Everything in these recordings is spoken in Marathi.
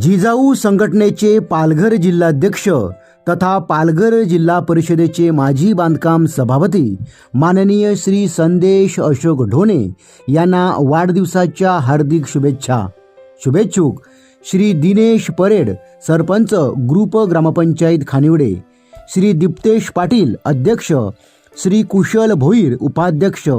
जिजाऊ संघटनेचे पालघर जिल्हाध्यक्ष तथा पालघर जिल्हा परिषदेचे माजी बांधकाम सभापती माननीय श्री संदेश अशोक ढोणे यांना वाढदिवसाच्या हार्दिक शुभेच्छा। शुभेच्छुक श्री दिनेश परेड, सरपंच ग्रुप ग्रामपंचायत खानिवडे, श्री दीप्तेश पाटील अध्यक्ष, श्री कुशल भोईर उपाध्यक्ष,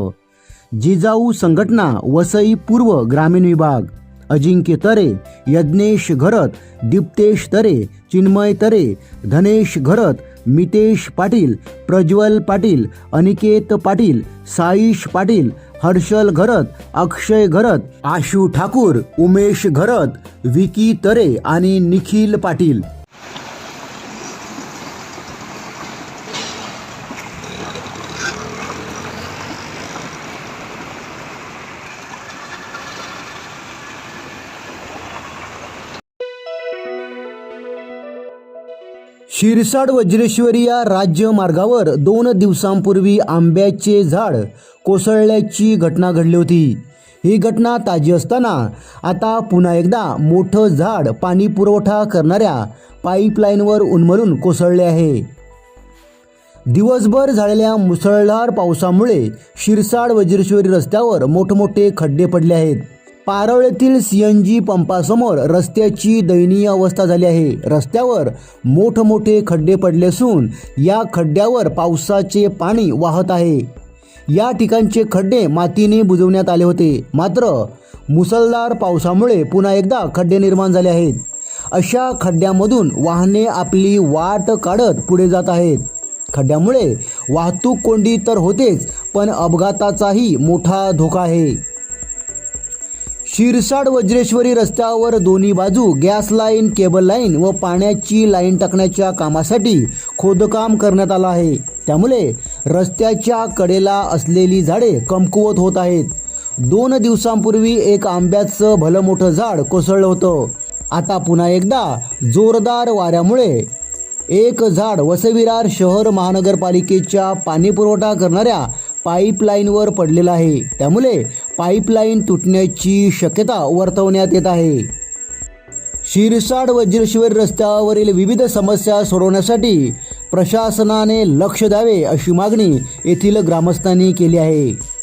जिजाऊ संघटना वसई पूर्व ग्रामीण विभाग, अजिंक्य तरे, यज्ञेश घरत, दीप्तेश तरे, चिन्मय तरे, धनेश घरत, मितेश पाटील, प्रज्वल पाटील, अनिकेत पाटील, साईश पाटील, हर्षल घरत, अक्षय घरत, आशू ठाकूर, उमेश घरत, विकी तरे आणि निखिल पाटील। शिरसाड वज्रेश्वरी या राज्य मार्गावर 2 दिवसांपूर्वी आंब्याचे झाड कोसळल्याची घटना घडली होती। ही घटना ताजी असताना आता पुन्हा एकदा मोठं झाड पाणी पुरवठा करणाऱ्या पाईपलाईनवर उन्मळून कोसळले आहे। दिवसभर झालेल्या मुसळधार पावसामुळे शिरसाड वज्रेश्वरी रस्त्यावर मोठमोठे खड्डे पडले आहेत। पारोळ्यातील CNG पंपासमोर रस्त्याची दयनीय अवस्था झाली आहे। रस्त्यावर मोठमोठे खड्डे पडले असून या खड्ड्यावर पावसाचे पाणी वाहत आहे। या ठिकाणचे खड्डे मातीने बुजवण्यात आले होते, मात्र मुसळधार पावसामुळे पुन्हा एकदा खड्डे निर्माण झाले आहेत। अशा खड्ड्यामधून वाहने आपली वाट काढत पुढे जात आहेत। खड्ड्यामुळे वाहतूक कोंडी तर होतेच, पण अपघाताचाही मोठा धोका आहे। शिरसाड वज्रेश्वरी रस्त्यावर दोन्ही बाजू गॅस लाईन, केबल लाईन व पाण्याची लाईन टाकण्याच्या कामासाठी खोदकाम करण्यात आलं आहे। त्यामुळे रस्त्याच्या कडेला असलेली झाडे कमकुवत होत आहेत। 2 दिवसांपूर्वी एक आंब्याचं भलं मोठं झाड कोसळलं होतं। आता पुन्हा एकदा जोरदार वाऱ्यामुळे एक झाड वसई-विरार शहर महानगरपालिकेच्या पाणी पुरवठा करणाऱ्या पाईपलाईनवर पडलेलं आहे। त्यामुळे पाईपलाईन तुटण्याची शक्यता वर्तवण्यात येत आहे। शिरसाड वज्रेश्वरी रस्त्यावरील विविध समस्या सोडवण्यासाठी प्रशासनाने लक्ष द्यावे अशी मागणी येथील ग्रामस्थांनी केली आहे।